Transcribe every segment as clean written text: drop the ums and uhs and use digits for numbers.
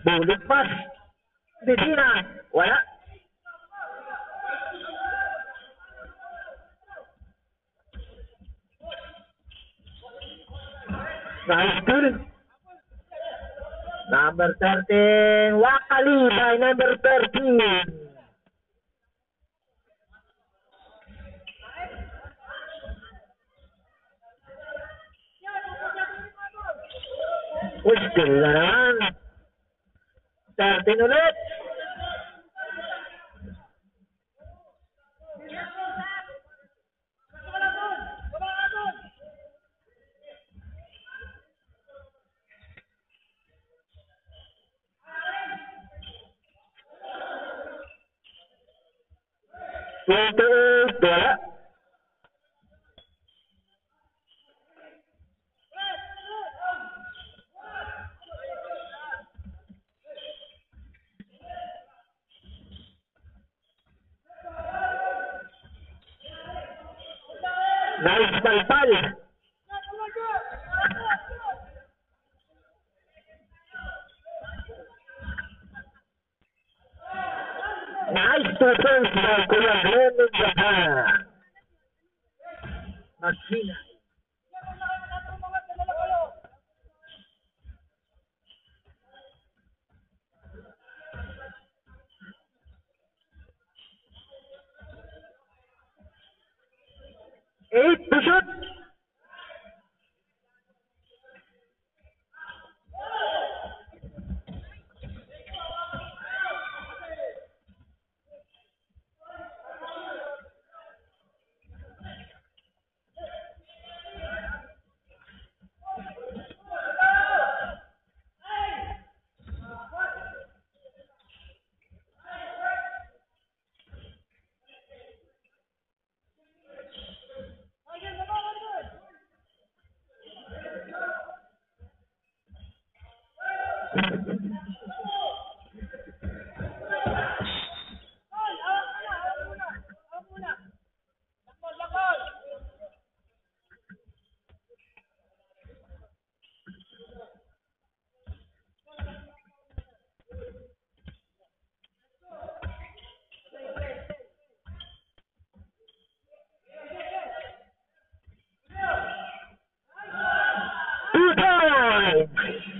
Bulit pas. Didina. Wala. Nice goal. Number 13. Wakali by number 13. Uy, goal na naman. 13 ulit. Wala. Nice palpal. Nice defense by Kuya Glenn Japan. Maghina. Eight to shoot.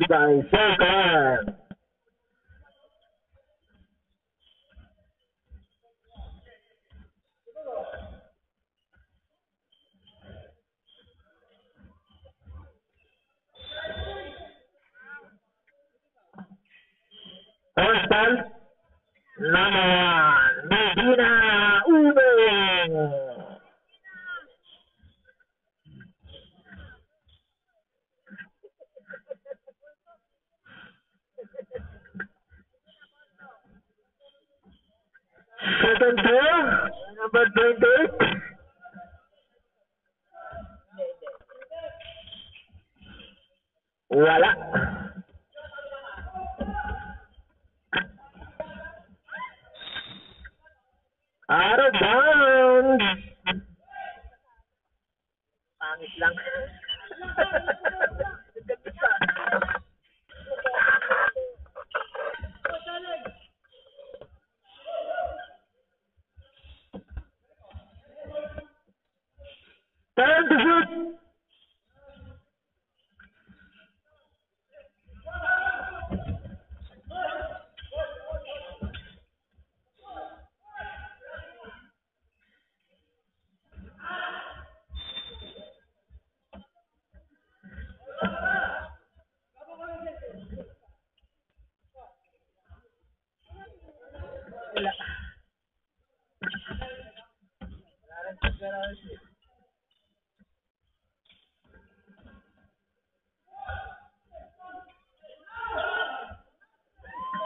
By second. First ball. Number 1. Medina Uno. Second player, number 28. Wala. Out of bounds. Pangit lang. Time to shoot.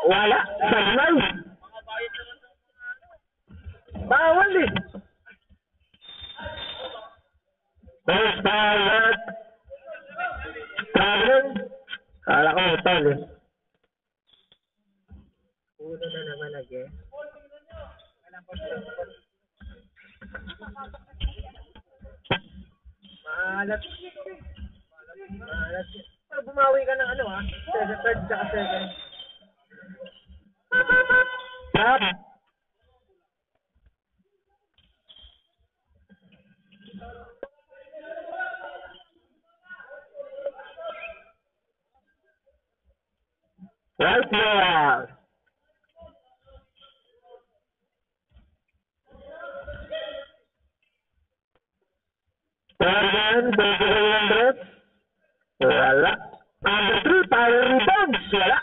Wala. Sablay. Bawal eh. First ball. Traveling. Kala ko hotel eh. Uno na naman again. Maalat. Maalat. Bumawi ka ng ano ha? Third tsaka second. Stop. Right ball. Again, 100. Wala. Number 3, power rebounds. Wala.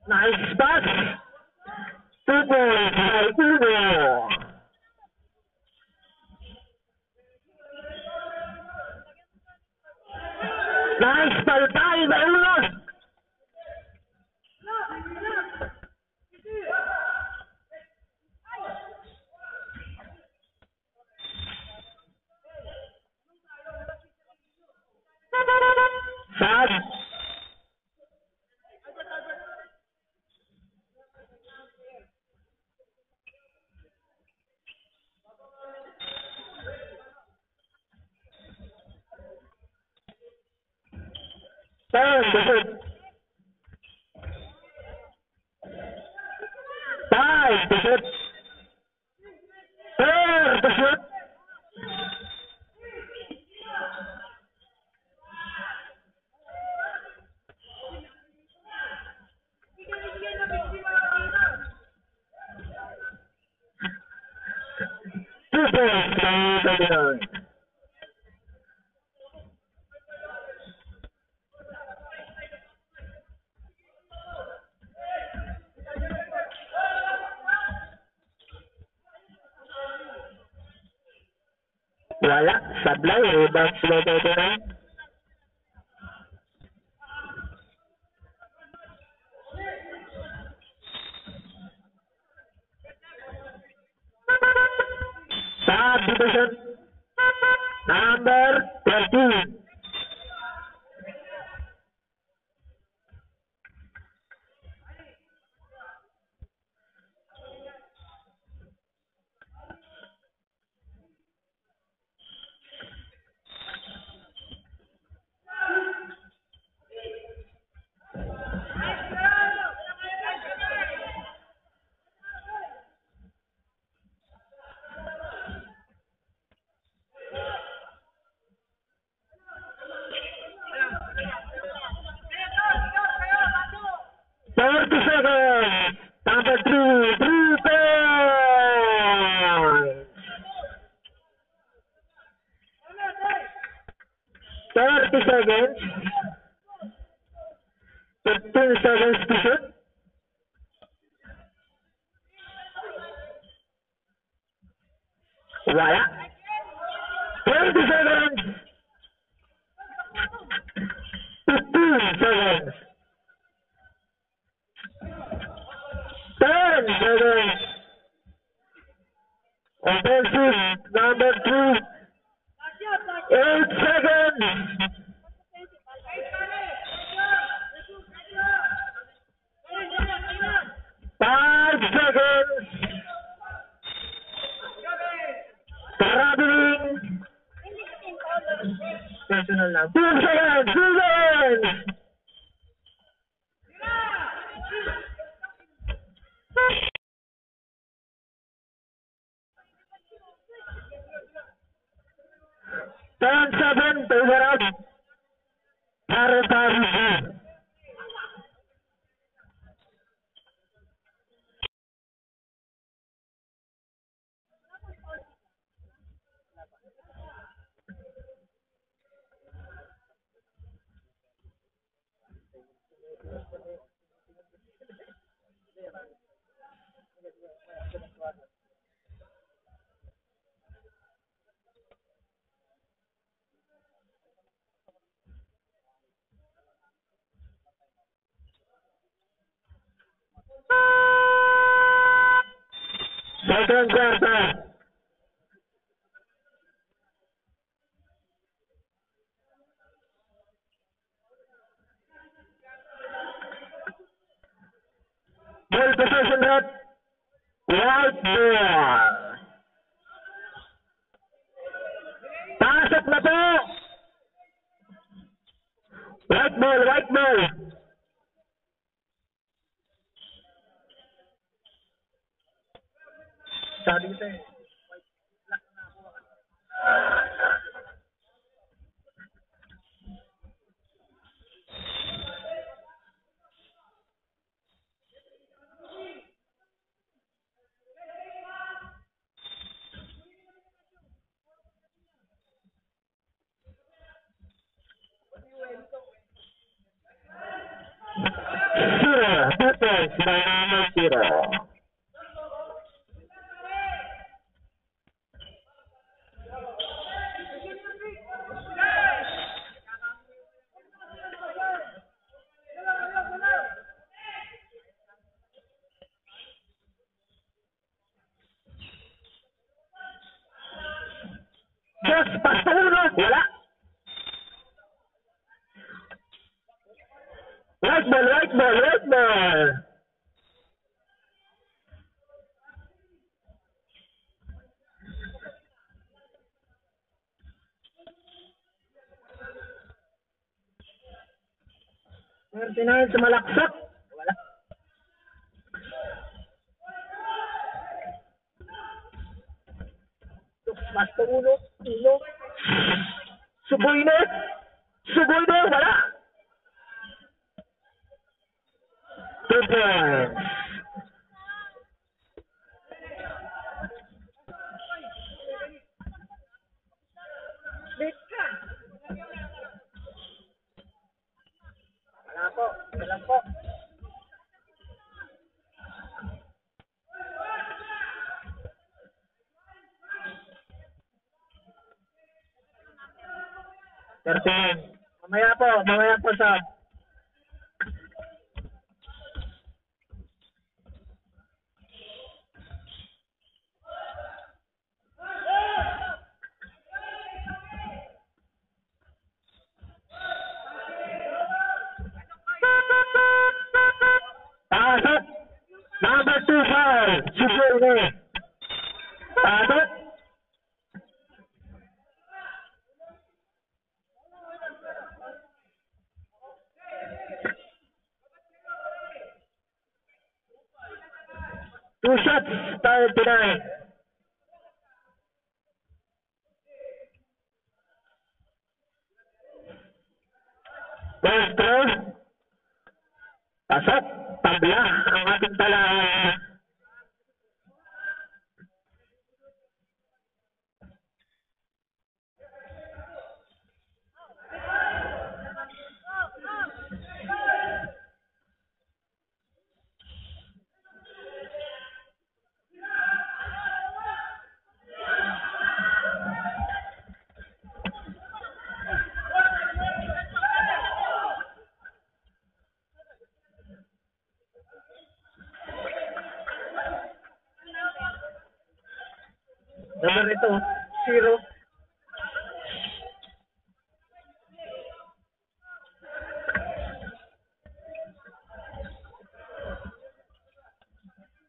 Nice pass. 2 points by Uno. Nice palpay by Uno. Sad. Turn to shoot. 5 to shoot. 4 to shoot. Two points by 39. Wala. Sablay. Rebounds by 39. Subdivision. Number 13. Seconds. Number 3, 3 points. 30 seconds. 15 seconds to shoot. Wala. 20 seconds. 15 seconds. 10 seconds. Offensive number 2. 8 seconds. 5 seconds. Traveling. Personal lang. 2 seconds. 2 seconds. Turn 7 to the right. Paratari. Second quarter. Ball possession rep. White ball. Pasok na po. White ball, white ball. Sabi ko sa'yo. Zero. Defense by number 0. Just basta uno. Wala. White ball, white ball, white ball. Martinayan sa malaksak. Wala. Basta uno. Uno. Suboy na. Suboy na. Wala. 2 points. Wala po. Wala po. Mamaya po sa pasok. Number 2 foul. Suboy na. Pasok. Two shots, 39. First throw. Pasok. Tabla ang ating talaan. Number ito, 0.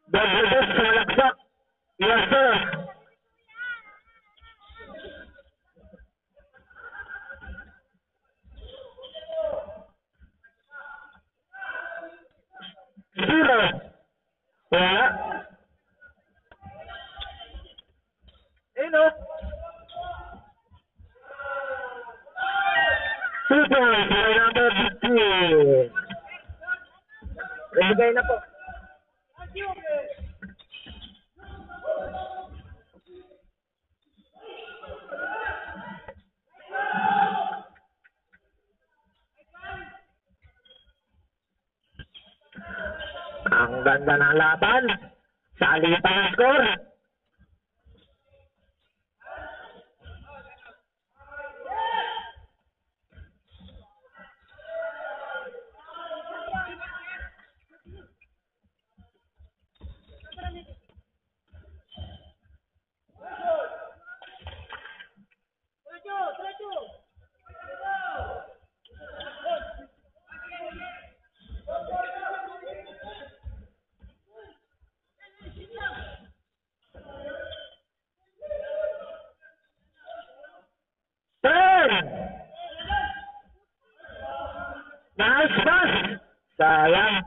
Double boost sa malaksak. Yes, sir. Zero. Wala. Ayun o. Super by number 15. Ibigay na po. Ang ganda ng laban. Salita ang score. Sayang.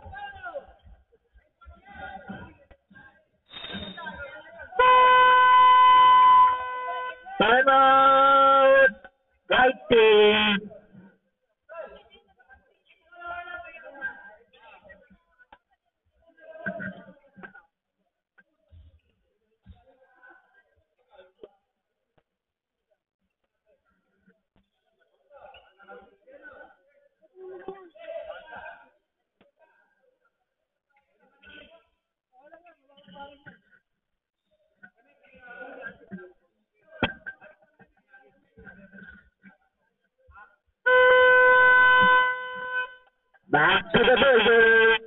Time out! Right team. Back to the building.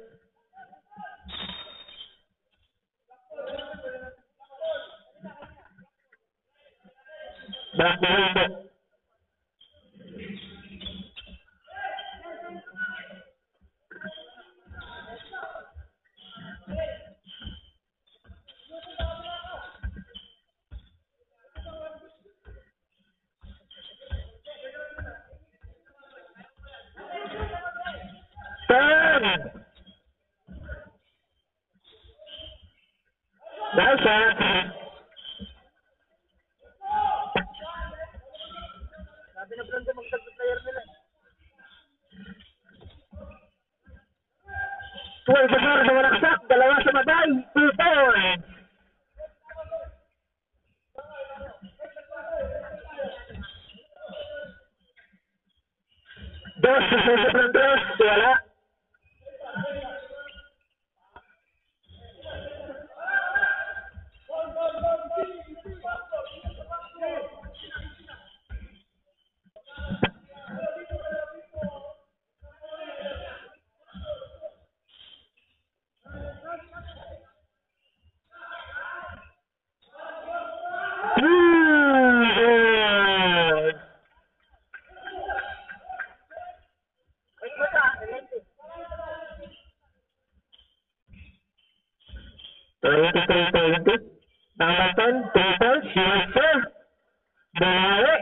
Back to the building. Nice shot. Sabi na Brando magtag-player nila. 12 na waraksak, dalawa sa maday, 2 points. Dos sa Brando, wala. Tambatan, total, silver, bawe.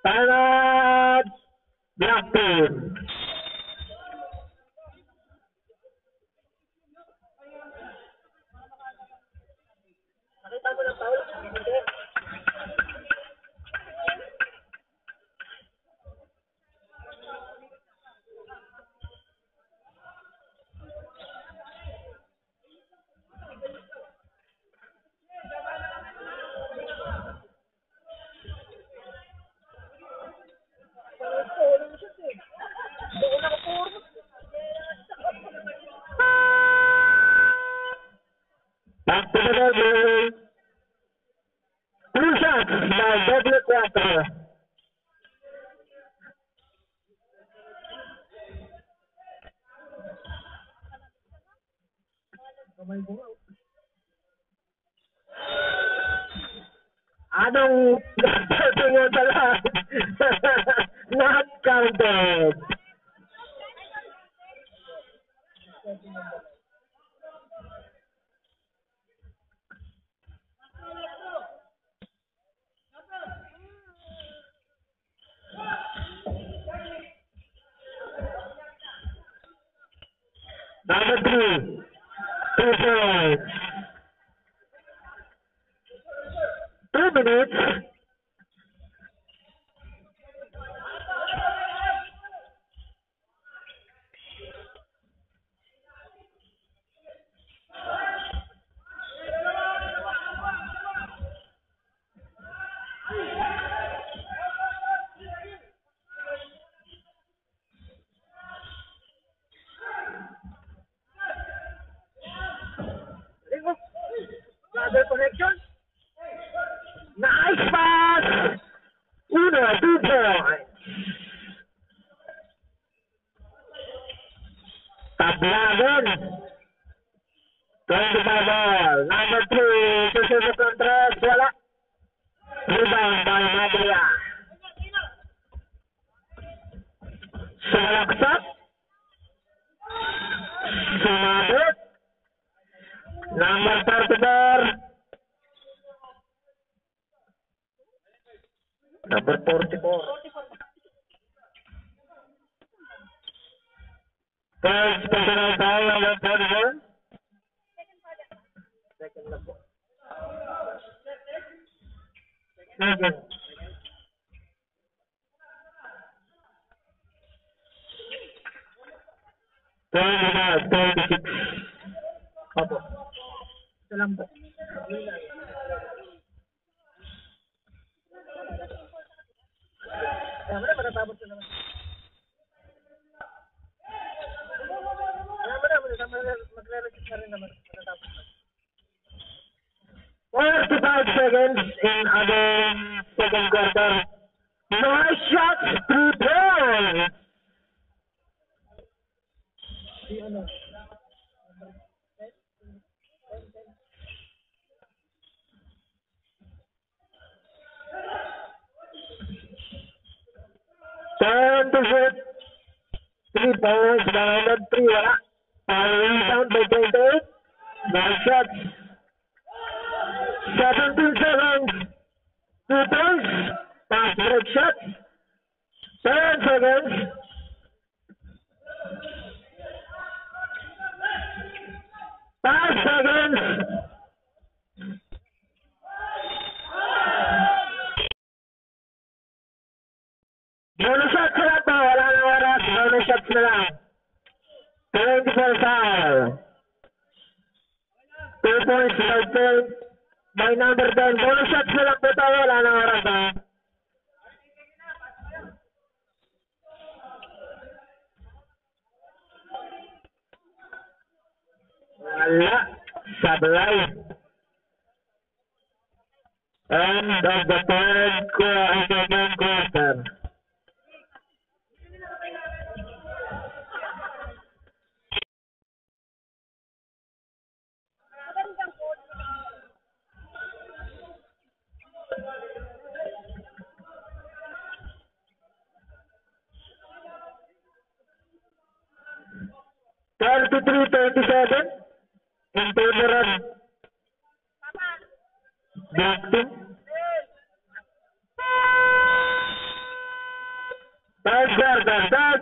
Tanat, Black Team. Nakita mo ng Paul? Hindi. Back to the double. 2 shots by double quarter. Anong tingin pala? Not counted. Number 3, 2 points. 2 minutes. Another connection. Nice pass. 2 points. Tablagan. 25 ball. Number 3. Susunod contrast. Wala. Rebound by Madria. sumalaksak. Sumabot. Number 34. Number 44. First personal foul, number 41. Second na po. Second. Twenty-five, 26. Opo. Ito lang po. Kaya mo na, matatapos ko naman. Magre-register na rin naman. Matatapos na. 45 seconds in the second quarter. Nice shots, 3 points. Turn to shoot. 3 points, down 3, wala. Rebound by 28. Nice shots. 17 seconds. 2 points. Fast break shots. 10 seconds. 5 seconds. Bonus shots na lang po. Wala nang oras. Bonus shots na lang. 24 foul. 2 points by number 10. Bonus shots na lang po tayo. Wala nang oras ha. Wala. Sablay. End of the third quarter. Thirty-three, 37 in favor of black team. Third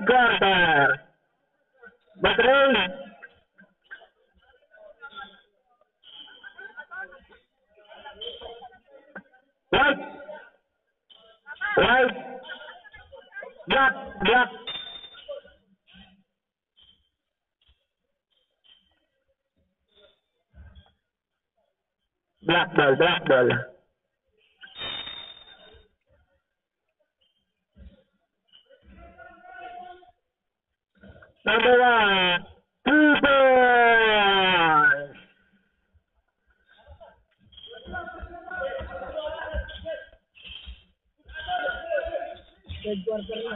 quarter. Battery. Right. Black. Black ball. Number 1, 2 points. Third quarter na.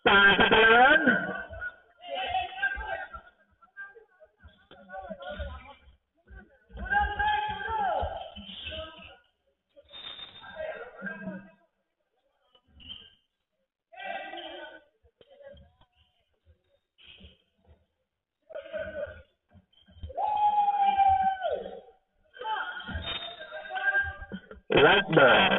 Pasakalan. Right ball.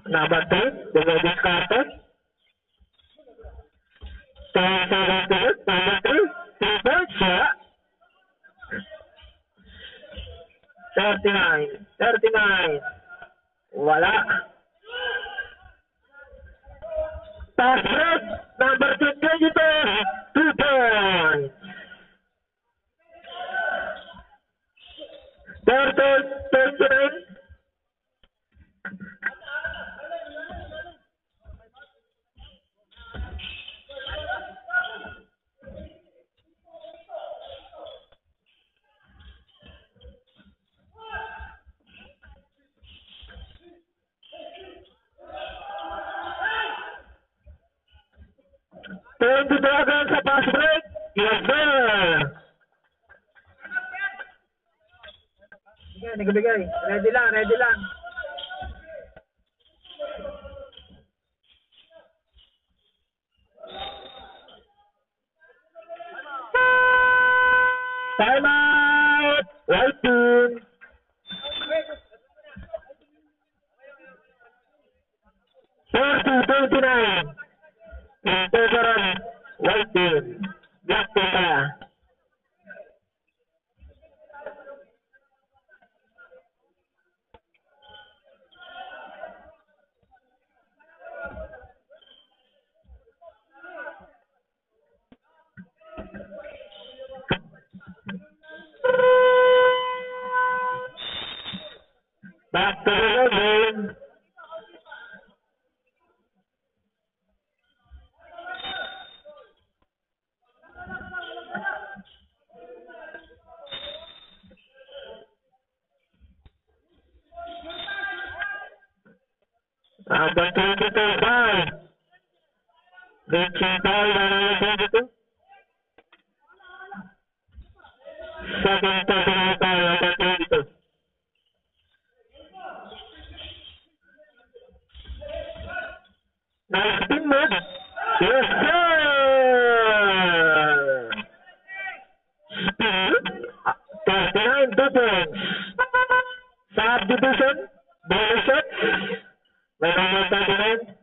Number 3, the way discarded. 10 seconds to it. Number 3, 3 points. Yeah. 39. Wala. Pass break. Number 22, 2 points. 39. 22 agad sa pass break. Yes, sir. Bigay. Ready lang. Time out! White team. $30-29. In favor of white team. Black team pala. Back to the game. Number 22 foul. Reaching foul number 22. Second personal foul number 22. Nice spin move. Yes, sir. Speed. 39 2 points. Subdivision. Bonus shots. May number 39.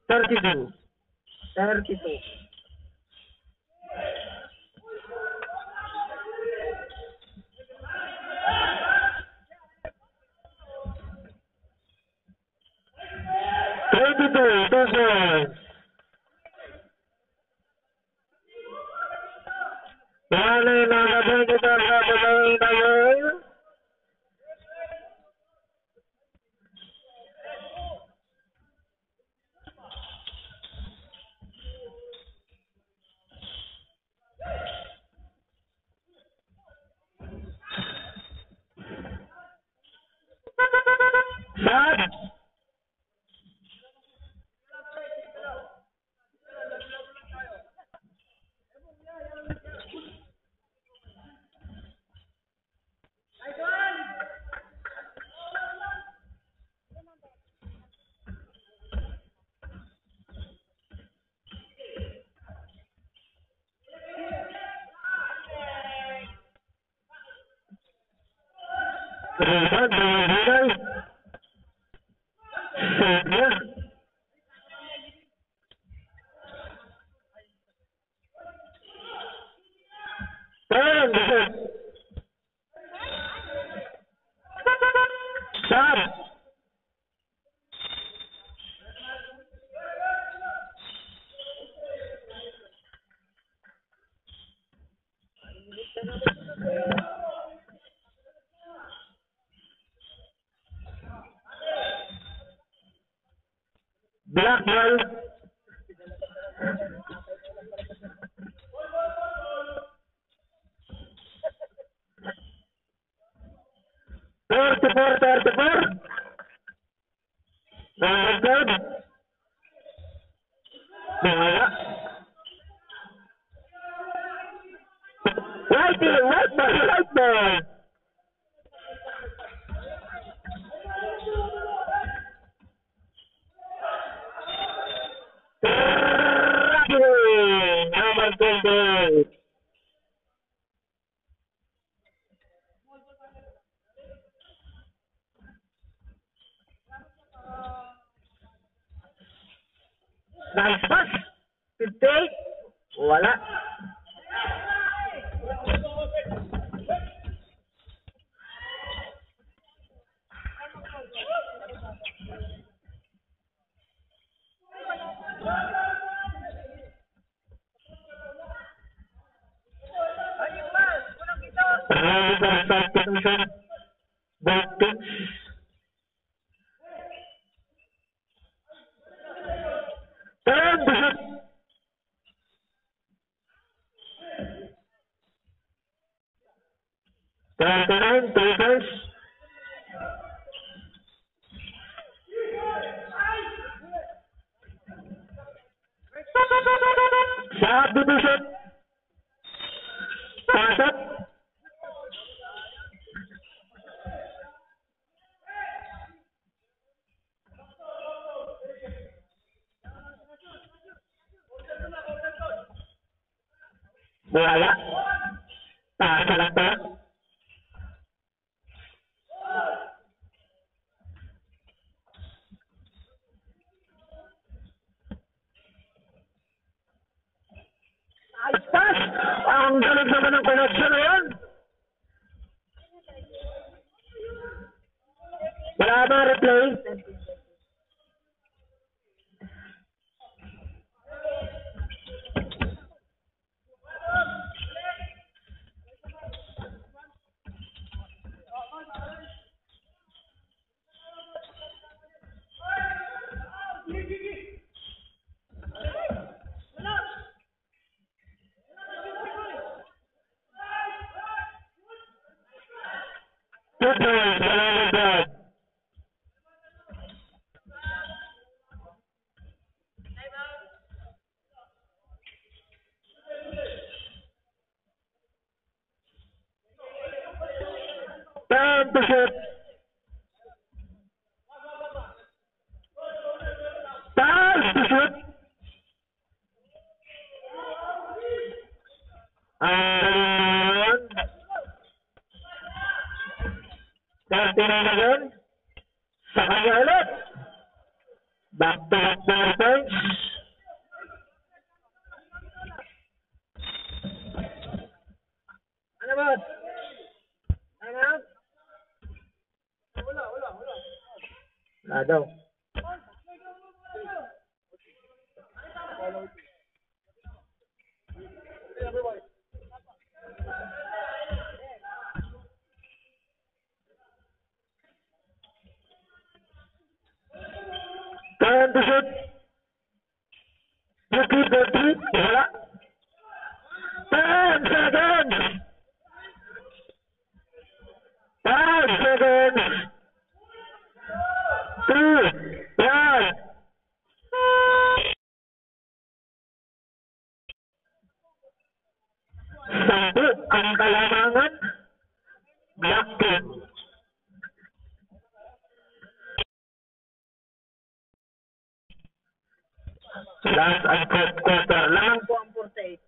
Thirty-two. Black ball. Thirty-four. Number 10. Nawala. White ball. Number 28. Nice pass. 58. Wala. Mission. Both teams. Time to shoot. 29, 3 points. Shot division. Pass up. Wala. Taas na lang to. Nice pass! Ang galing naman ng connection na yun. Wala ba replay? Good boys, salamat God. Time to shoot. Time to shoot. And 39 again. Sa kanya ulit. Back to back 4 points. Ano ba? Time out? Wala. Wala daw. Time to shoot. 30, wala. 10 seconds. 5 seconds. 3, 1. Satu ang kalamangan. Black team. Last and fourth quarter lang po ang 48.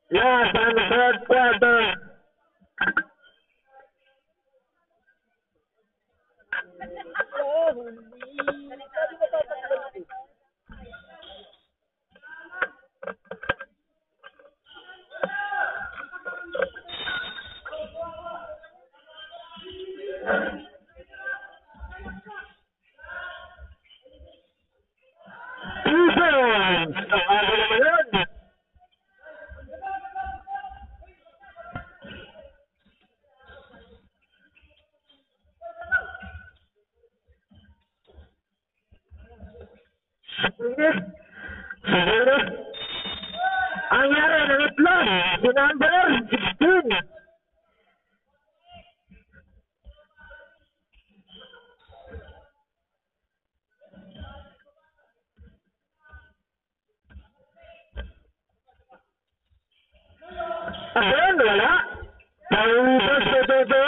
Last and third quarter. Defense! Ang aga naman yun. Siguro. Ang yari ng itlog, si number 16. Ayun, wala. Pauwisan sa bebe.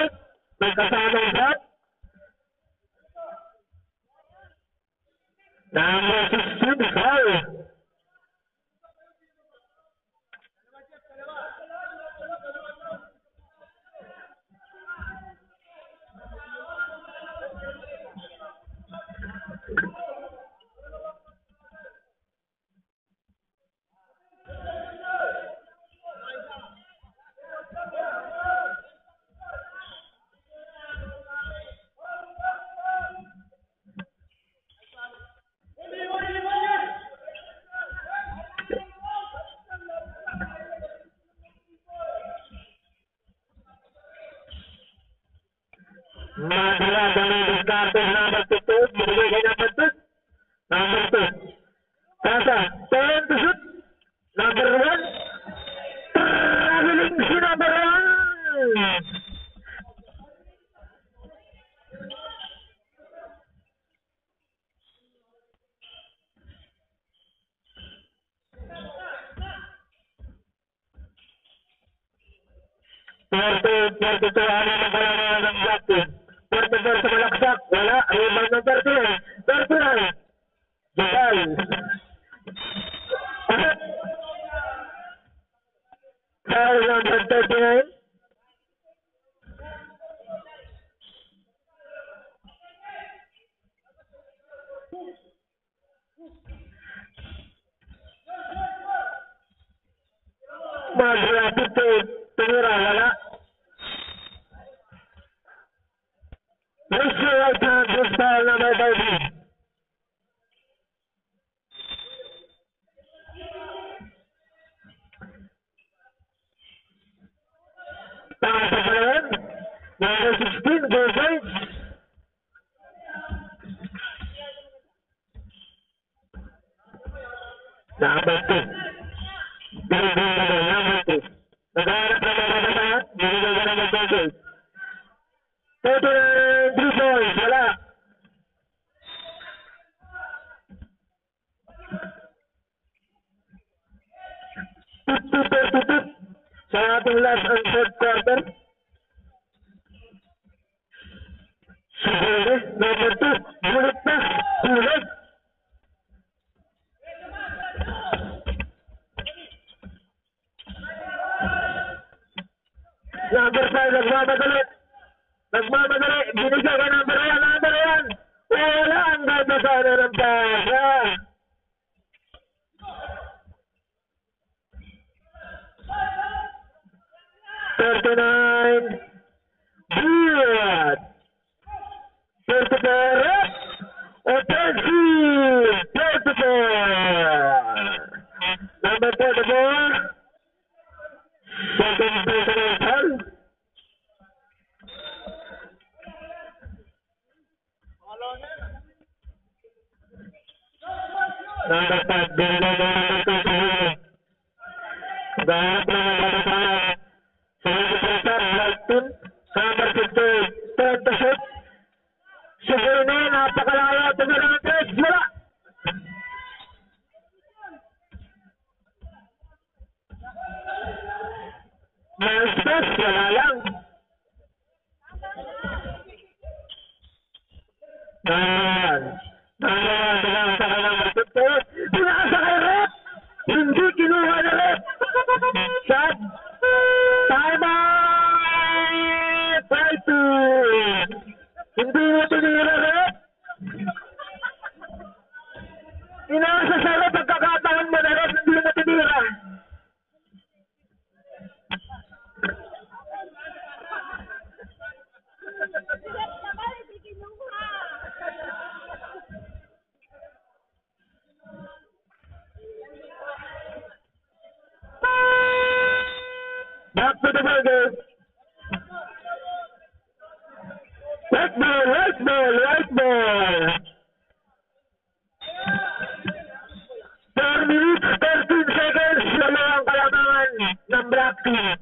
Magkasama shot. Number 16, foul. shoot. Binigay kay number 2. Number 2. Sasa. Turn to shoot. Number 1. Traveling si number 1. Puerto ano na kaya ng black team. Puerto sa malaksak. Wala. Rebound ng 39. 39. Jabal. Foul number 39. Mag-rapid to tumira. Wala. Raise your right hand to foul number 30. Taas sa palawan. Number 16, goal points. Number 2. Number 2. Naghahanap na mga katahan. Binigay ka na mag-goal points. 39, 3 points. Wala. Sa ating last and third quarter. Siguro, number 2, bulit na, bulit. Number 5, nagmamadali. Nagmamadali, binigay ka number 1. Wala ang ganda sana ng pasa. $39. Good. 34. O 34. Number 34. Second personal foul. Number 5. Binigay ng number 2. Dapat lang ang katataan. Number 15, turn to shoot. Siguro na yun, napakalaya. Tumira ng 3. Wala. May space, wala lang. Naman sa number 15. Pinasa kay Rep. Hindi kinuha na Rep. Shot. Time out. 5-2. Hindi mo tinira Rep. Inasa sa Rep. Pagkakataon mo na Rep. Hindi mo tinira. Back to the burger. Right ball. 4 minutes, 13 seconds. Wala ang kalamangan ng black team.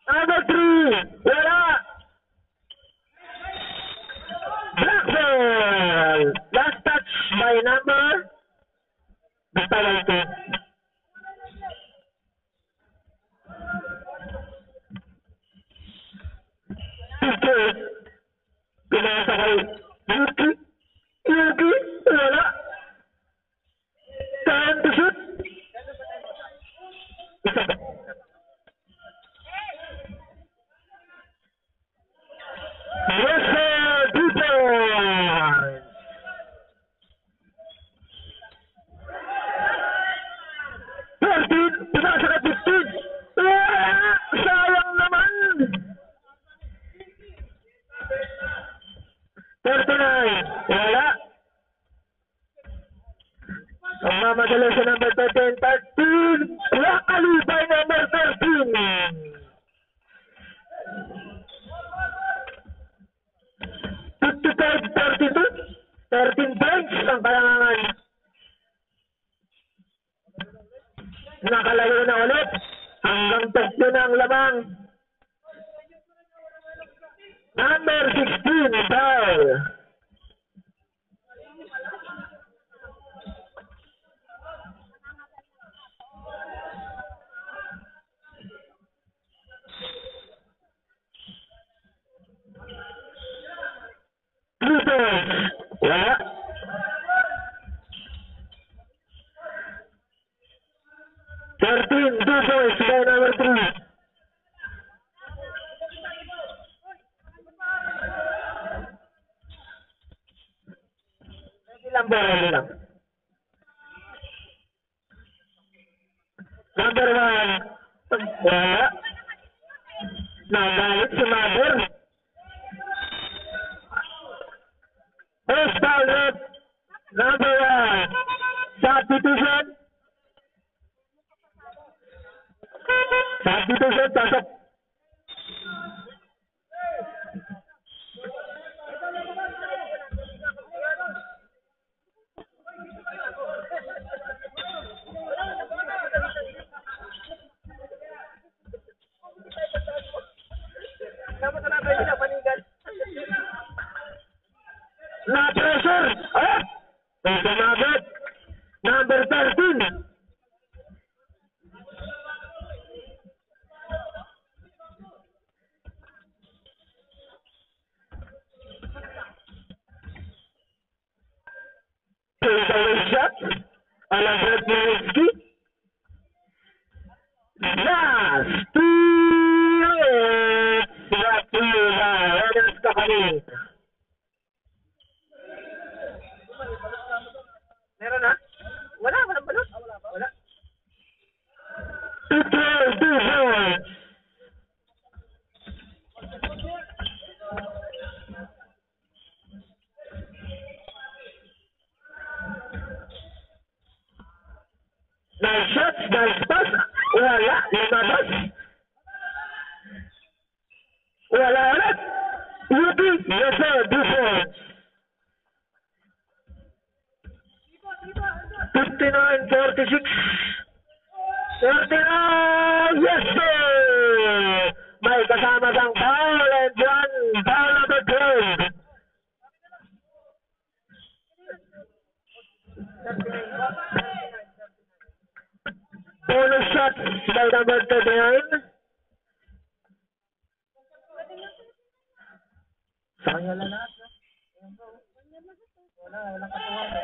Number 3. Wala. Black ball. Last touch by number. Basta lang ito. Pinasa kay Yuki. Wala. Time to shoot. Yes, sir. 2 points. version number 13. Black Ali by number 13. 55-32. 13 points ang kalangan. Nakalayo na ulit. Hanggang testo na ang lamang. Number 16, foul. Wala. Two points by number 3. Ready lang. Number 1. Wala. Nagalit si Mother. First foul rate. Number 1. Substitution. Substitution, pasok. Na-pressure. Ah! Sumagot. Number 13. Takeaway shot. Alabert Nowitzki. Last 2 minutes. Brought to you by Ernest Kapanin. Meron na? Wala, walang balot. Wala. 2 points. Nice shots, nice pass. Wala, lumabas. Wala ulit. UP, yes sir, 2 points. 59-46. 39, yes sir! May kasama kang foul and one foul number 12. Bonus shot by number 39. Sa kanya lang lahat. Walang katuwang.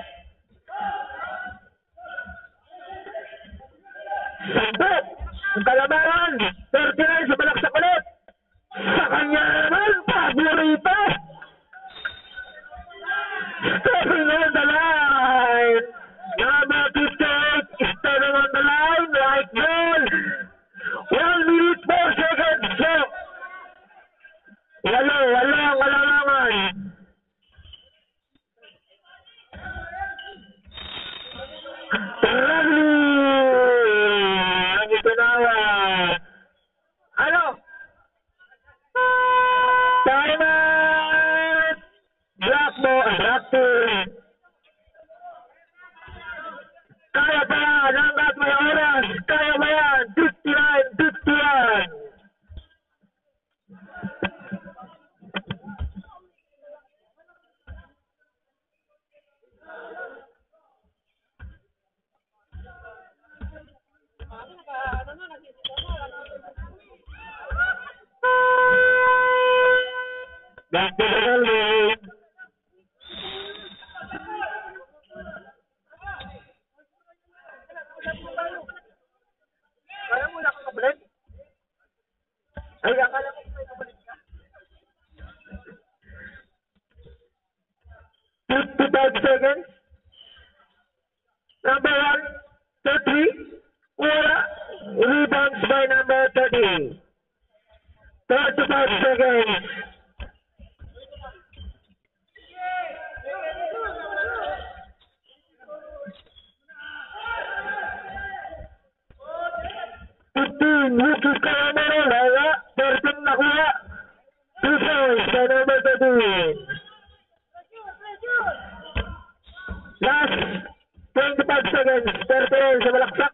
Sampo, ang kalabaran, 39 sa balaksak ulit. Sa kanya naman, paborito. Stepping on the line. Number 58 is stepping on the line. Right ball. 1 minute 4 seconds. So, walang kalamangan. Ano? Time out! Black team. Kaya pa yan, hanggat may oras. Kaya ba yan? 59-51. Back to the building. Kaya mo lang kabalik? Ay, akala mo may kabalik ka? 55 seconds. Number 1, 30. Wala. Rebounds by number 30. 35 seconds. 13, rookie camera, wala. 13 nakuha. 2 points sa number 13. Last 25 seconds. 13 sa malaksak.